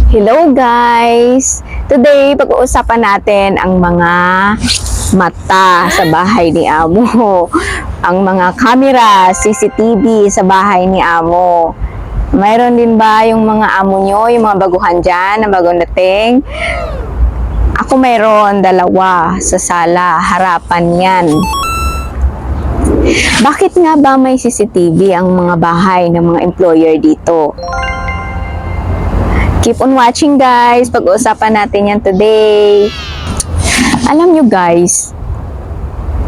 Hello guys! Today, pag-uusapan natin ang mga mata sa bahay ni Amo. Ang mga camera, CCTV sa bahay ni Amo. Mayroon din ba yung mga amo nyo, yung mga baguhan dyan, na bagong dating? Ako mayroon, 2 sa sala, harapan yan. Bakit nga ba may CCTV ang mga bahay ng mga employer dito? Keep on watching guys, pag-uusapan natin yan today. Alam nyo guys,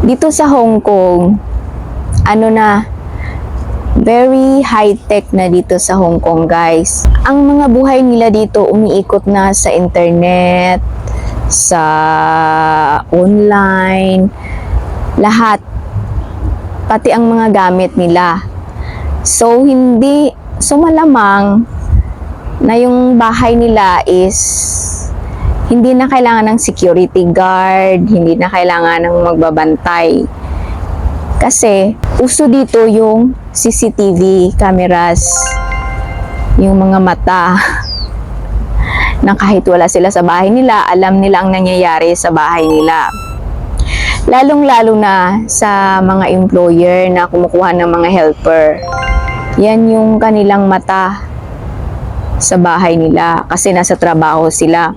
dito sa Hong Kong, very high-tech na dito sa Hong Kong guys. Ang mga buhay nila dito umiikot na sa internet, sa online, lahat. Pati ang mga gamit nila. So malamang na yung bahay nila is hindi na kailangan ng security guard, hindi na kailangan ng magbabantay. Kasi uso dito yung CCTV cameras, yung mga mata na kahit wala sila sa bahay nila, alam nila ang nangyayari sa bahay nila. Lalong-lalo na sa mga employer na kumukuha ng mga helper. Yan yung kanilang mata sa bahay nila kasi nasa trabaho sila.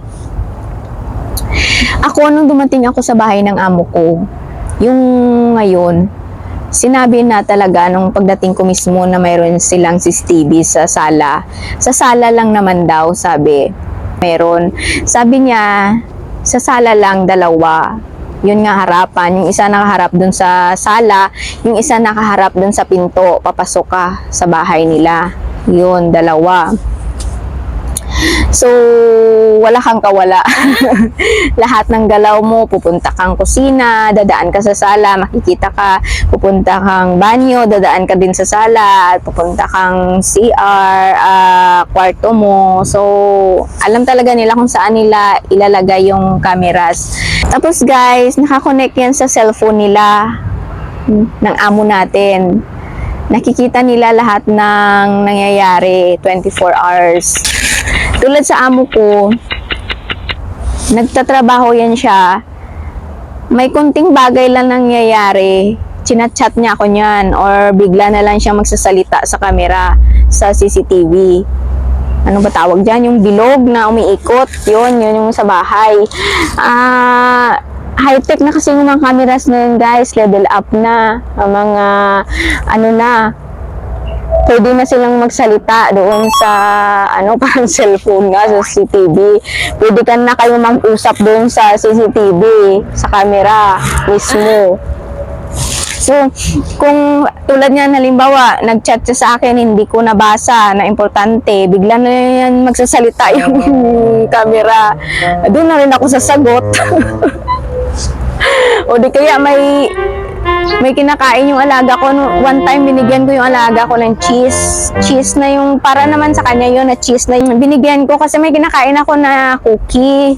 Ako, nung dumating ako sa bahay ng amo ko, yung ngayon, sinabi na talaga nung pagdating ko mismo na mayroon silang CCTV sa sala. Sa sala lang naman daw, sabi. Meron. Sabi niya, sa sala lang 2. Yun nga harapan. Yung isa nakaharap dun sa sala, yung isa nakaharap dun sa pinto. Papasok ka sa bahay nila. Yun, 2. So, wala kang kawala. Lahat ng galaw mo, pupunta kang kusina, dadaan ka sa sala, makikita ka, pupunta kang banyo, dadaan ka din sa sala, pupunta kang CR, kwarto mo. So, alam talaga nila kung saan nila ilalagay yung cameras. Tapos guys, nakakonect yan sa cellphone nila ng amo natin. Nakikita nila lahat ng nangyayari 24 hours. Tulad sa amo ko, nagtatrabaho yan siya. May kunting bagay lang nangyayari, chinat-chat niya ako niyan or bigla na lang siya magsasalita sa camera, sa CCTV. Ano ba tawag dyan? Yung bilog na umiikot, yun yung sa bahay. High-tech na kasi yung mga cameras na yun guys, level up na. Ang mga, pwede na silang magsalita doon sa parang cellphone nga, sa CCTV. Pwede ka na kayo mag-usap doon sa CCTV, sa camera mismo. So, kung tulad niya, halimbawa, nag-chat siya sa akin, hindi ko nabasa na importante, bigla na yan magsasalita yung camera. Doon na rin ako sasagot. O di kaya may kinakain yung alaga ko. One time, binigyan ko yung alaga ko ng cheese. Cheese na yung, para naman sa kanya yun, na cheese na yung binigyan ko kasi may kinakain ako na cookie.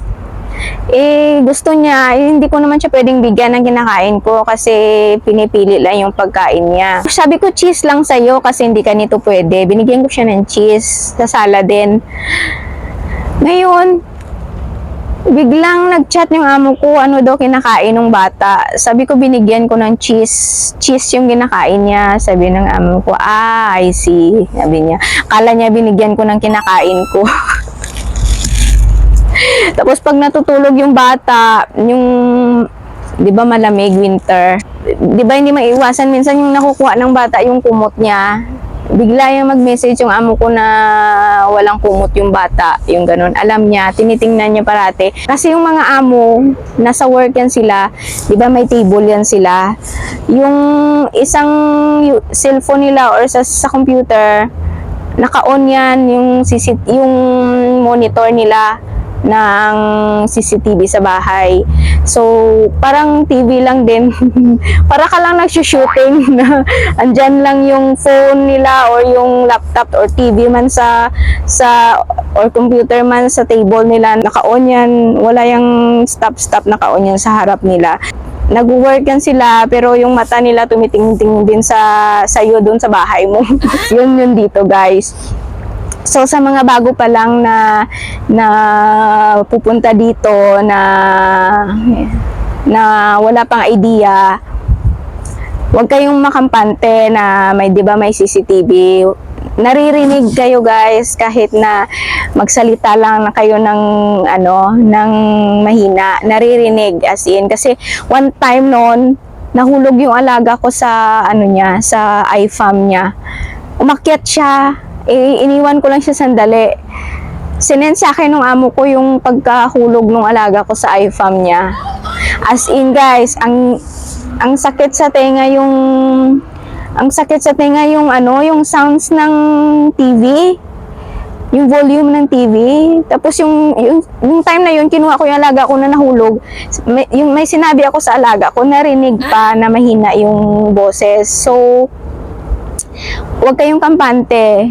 Gusto niya, hindi ko naman siya pwedeng bigyan ng kinakain ko kasi pinipili lang yung pagkain niya. Sabi ko, cheese lang sa'yo kasi hindi ka nito pwede. Binigyan ko siya ng cheese sa sala din. Ngayon, biglang nag-chat yung amo ko, ano daw kinakain ng bata. Sabi ko, binigyan ko ng cheese. Cheese yung kinakain niya. Sabi ng amo ko, I see. Sabi niya, akala niya binigyan ko ng kinakain ko. Tapos pag natutulog yung bata, yung, di ba malamig, winter. Di ba hindi maiwasan, minsan yung nakukuha ng bata yung kumot niya. Bigla yung mag-message yung amo ko na walang kumot yung bata, yung ganun. Alam niya, tinitingnan niya parate. Kasi yung mga amo, nasa work yan sila, di ba may table yan sila. Yung isang cellphone nila or sa computer, naka-on yan yung monitor nila ng CCTV sa bahay. So, parang TV lang din. Para ka lang nagsushooting na andyan lang yung phone nila or yung laptop or TV man or computer man sa table nila. Naka-on yan. Wala yung stop, naka-on yan sa harap nila. Nag-work yan sila pero yung mata nila tumitingin din sa iyo doon sa bahay mo. Yun dito guys. So sa mga bago pa lang na pupunta dito na wala pang idea, huwag kayong makampante na may 'di ba may CCTV. Naririnig kayo guys kahit na magsalita lang na kayo ng ng mahina, naririnig as in kasi one time noon nahulog yung alaga ko sa sa iFam niya. Umakyat siya, iniwan ko lang siya sandali. Sinend sa akin ng amo ko yung pagkahulog ng alaga ko sa iFam niya. As in guys, ang sakit sa tenga yung yung sounds ng TV, yung volume ng TV. Tapos yung time na yun, kinuha ko yung alaga ko na nahulog. May sinabi ako sa alaga ko, narinig pa na mahina yung boses. So, huwag kayong kampante.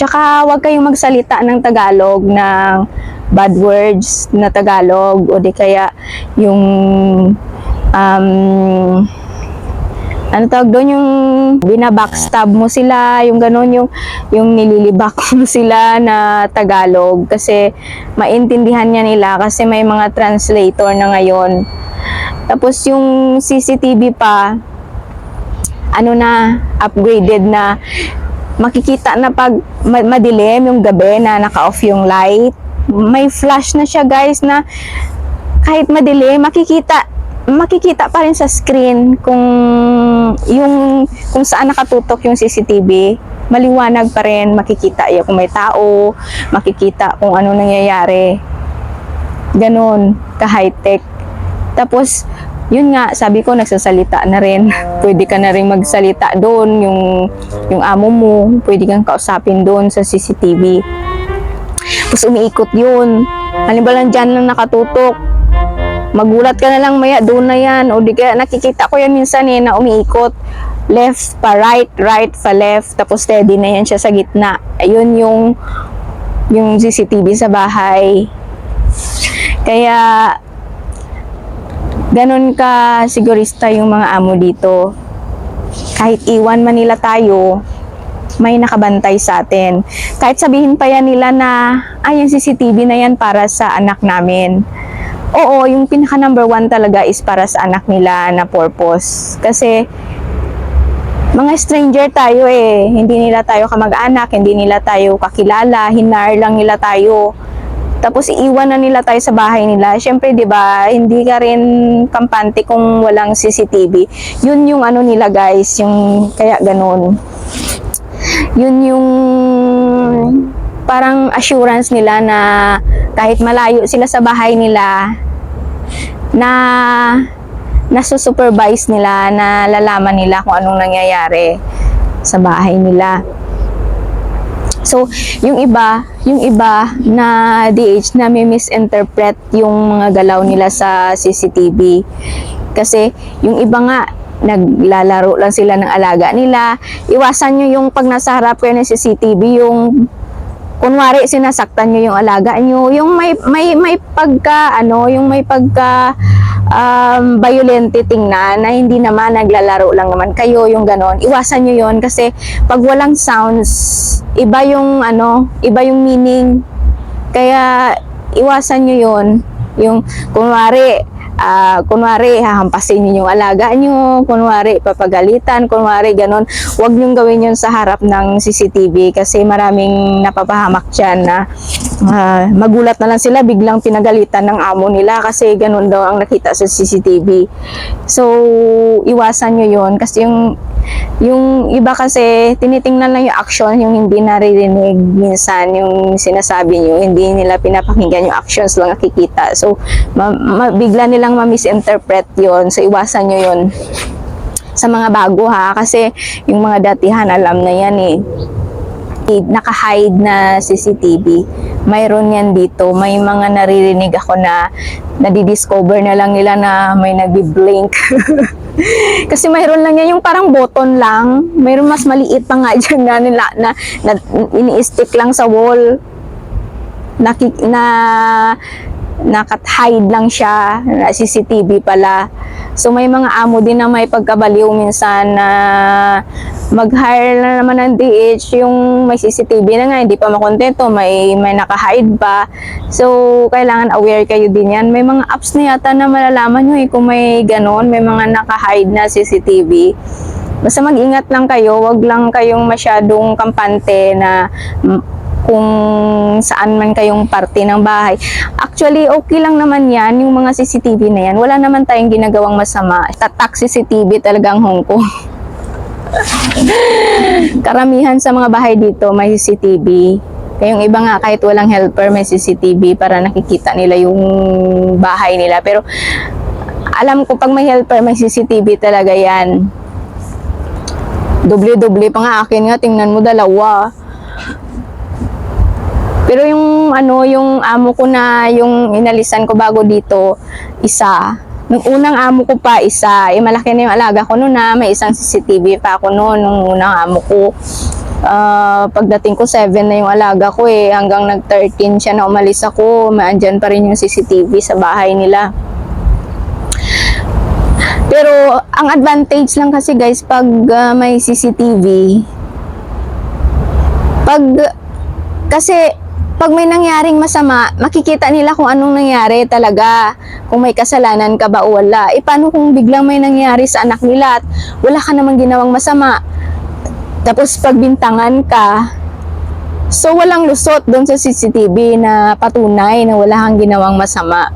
Tsaka huwag kayong magsalita ng Tagalog, ng bad words na Tagalog, o di kaya yung ano tawag doon, yung binabackstab mo sila, yung gano'n, yung nililibak mo sila na Tagalog kasi maintindihan niya nila kasi may mga translator na ngayon. Tapos yung CCTV pa, upgraded na, makikita na pag madilim yung gabi na naka-off yung light, may flash na siya guys na kahit madilim, makikita pa rin sa screen kung saan nakatutok yung CCTV, maliwanag pa rin, makikita kung may tao, makikita kung ano nangyayari. Ganon ka high-tech. Tapos yun nga, sabi ko nagsasalita na rin. Pwede ka na rin magsalita doon, yung amo mo, pwede kang kausapin doon sa CCTV. Tapos umiikot yun. Halimbawa dyan lang nakatutok, magulat ka na lang maya, doon na yan. O di kaya nakikita ko yan minsan na umiikot. Left pa right, right pa left. Tapos steady na yan siya sa gitna. Ayun yung CCTV sa bahay. Kaya ganon ka sigurista yung mga amo dito. Kahit iwan man nila tayo, may nakabantay sa atin. Kahit sabihin pa yan nila na, yung CCTV na yan para sa anak namin. Oo, yung pinaka number 1 talaga is para sa anak nila na purpose. Kasi, mga stranger tayo hindi nila tayo kamag-anak, hindi nila tayo kakilala, hinar lang nila tayo. Tapos iiwan na nila tayo sa bahay nila. Syempre, 'di ba, hindi ka rin kampante kung walang CCTV. Yun yung nila guys, yung kaya ganoon. Yun yung parang assurance nila na kahit malayo sila sa bahay nila, na supervise nila, na lalaman nila kung anong nangyayari sa bahay nila. So, yung iba na DH na may misinterpret yung mga galaw nila sa CCTV. Kasi yung iba nga, naglalaro lang sila ng alaga nila. Iwasan nyo yung pag nasa harap kayo ng CCTV, yung kunwari sinasaktan nyo yung alaga nyo, yung may pagka violente tingnan na hindi naman naglalaro lang naman kayo, yung ganon. Iwasan nyo yon kasi pag walang sounds, iba yung meaning. Kaya iwasan nyo yon. Yung kunwari hahampasin niyo yung alaga niyo, kunwari papagalitan, kunwari ganon. Huwag niyo gawin yun sa harap ng CCTV kasi maraming napapahamak dyan na magulat na lang sila, biglang pinagalitan ng amo nila kasi ganon daw ang nakita sa CCTV. So, iwasan nyo yun kasi yung iba kasi tinitingnan lang yung action, yung hindi naririnig minsan yung sinasabi nyo, hindi nila pinapakinggan yung actions lang nakikita. So, bigla nilang ma-misinterpret yon. So, iwasan nyo yon sa mga bago kasi yung mga datihan alam na yan naka-hide na CCTV. Mayroon yan dito. May mga naririnig ako na nadidiscover na lang nila na may nag-blink. Kasi mayroon lang yan yung parang button lang. Mayroon mas maliit pa nga dyan na nakat-hide lang siya, na CCTV pala. So may mga amo din na may pagkabaliw minsan na mag-hire na naman ng DH yung may CCTV na nga, hindi pa makontento, may naka-hide pa. So kailangan aware kayo din yan. May mga apps na yata na malalaman nyo kung may ganon, may mga naka-hide na CCTV. Basta mag-ingat lang kayo, wag lang kayong masyadong kampante na kung saan man kayong parte ng bahay. Actually, okay lang naman yan, yung mga CCTV na yan. Wala naman tayong ginagawang masama. Tatak CCTV talagang Hong Kong. Karamihan sa mga bahay dito may CCTV. Kaya yung iba nga kahit walang helper may CCTV para nakikita nila yung bahay nila. Pero alam ko pag may helper may CCTV talaga yan. Doble-doble pa nga akin nga, tingnan mo dalawa. Pero yung yung amo ko na yung inalisan ko bago dito, isa. Nung unang amo ko pa, isa. Malaki na yung alaga ko noon na may isang CCTV pa ako noon, nung unang amo ko. Pagdating ko 7 na yung alaga ko hanggang nag-13 siya na umalis ako, maandyan pa rin yung CCTV sa bahay nila. Pero ang advantage lang kasi guys pag may CCTV, kasi pag may nangyaring masama, makikita nila kung anong nangyari talaga. Kung may kasalanan ka ba o wala. Paano kung biglang may nangyari sa anak nila at wala ka namang ginawang masama? Tapos pagbintangan ka, so walang lusot doon sa CCTV na patunay na wala kang ginawang masama.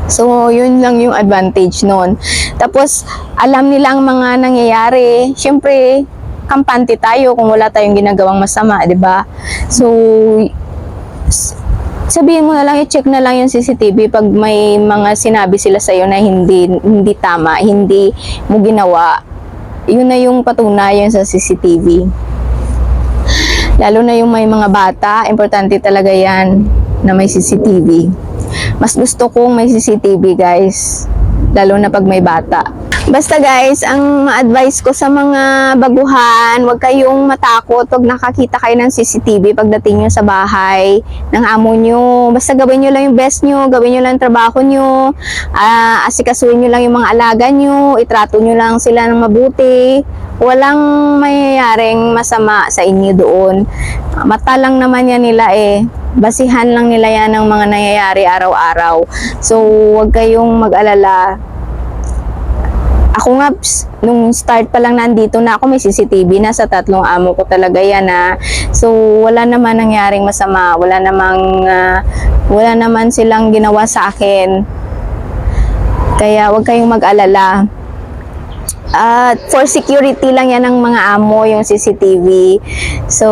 So, yun lang yung advantage nun. Tapos, alam nila ang mga nangyayari. Siyempre, kampante tayo kung wala tayong ginagawang masama, di ba? So, sabihin mo na lang, i-check na lang yung CCTV pag may mga sinabi sila sa'yo na hindi tama, hindi mo ginawa. Yun na yung patunayan sa CCTV. Lalo na yung may mga bata, importante talaga yan na may CCTV. Mas gusto kong may CCTV guys, lalo na pag may bata. Basta guys, ang ma-advise ko sa mga baguhan, huwag kayong matakot pag nakakita kayo ng CCTV pagdating nyo sa bahay ng amo nyo. Basta gawin nyo lang yung best nyo, gawin nyo lang yung trabaho nyo, asikasuhin nyo lang yung mga alaga nyo, itrato nyo lang sila ng mabuti. Walang mayyayaring masama sa inyo doon. Mata lang naman yan nila basihan lang nila yan ng mga nangyayari araw-araw. So, huwag kayong mag-alala. Ako nga, nung start pa lang nandito na ako, may CCTV na sa 3 amo ko talaga yan So, wala naman nangyaring masama. Wala naman silang ginawa sa akin. Kaya, huwag kayong mag-alala. For security lang yan ng mga amo, yung CCTV. So,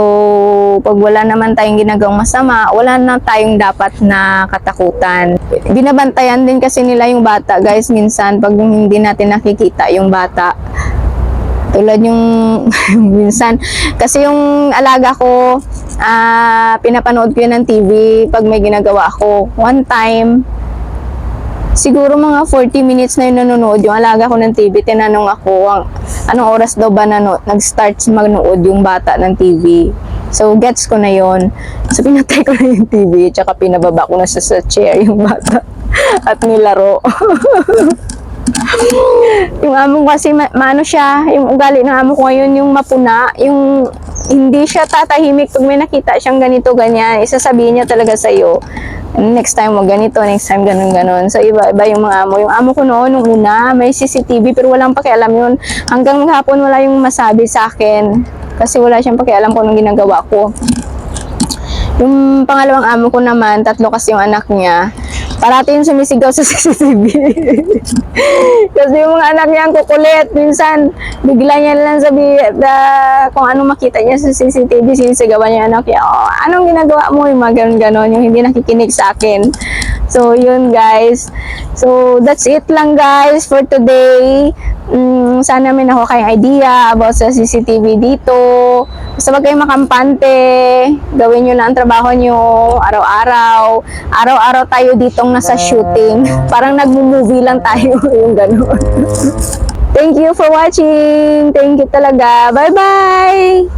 pag wala naman tayong ginagawang masama, wala na tayong dapat na katakutan. Binabantayan din kasi nila yung bata, guys, minsan, pag hindi natin nakikita yung bata. Tulad yung minsan, kasi yung alaga ko, pinapanood ko yun ng TV pag may ginagawa ako. One time, siguro mga 40 minutes na yung nanonood yung alaga ko ng TV, tinanong ako anong oras daw ba nag-start magnood yung bata ng TV. So, gets ko na yon. So, pinatay ko na yung TV, tsaka pinababa ko na sa chair yung bata at nilaro. Yung amo ko kasi maano siya, yung ugali ng amo ko ngayon yung mapuna, yung hindi siya tatahimik pag may nakita siyang ganito, ganyan, isasabihin niya talaga sa'yo. Next time mo ganito, next time ganun. So, iba-iba yung mga amo. Yung amo ko noon, nung una, may CCTV, pero walang pakialam yun. Hanggang maghapon, wala yung masabi sa akin. Kasi wala siyang pakialam kung anong ginagawa ko. Yung pangalawang amo ko naman, 3 kasi yung anak niya. Parati yung sumisigaw sa CCTV. Kasi yung mga anak niya ang kukulit. Minsan, bigla niya lang sabihin kung ano makita niya sa CCTV, sinisigawan niya anak niya, anong ginagawa mo? Yung mga ganon, yung hindi nakikinig sa akin. So, yun guys. So, that's it lang guys for today. Sana may nakuha kayong idea about sa CCTV dito. Basta wag kayong makampante. Gawin nyo lang ang trabaho nyo araw-araw. Araw-araw tayo ditong nasa shooting. Parang nagmo-movie lang tayo. Yung gano'n. Thank you for watching. Thank you talaga. Bye-bye!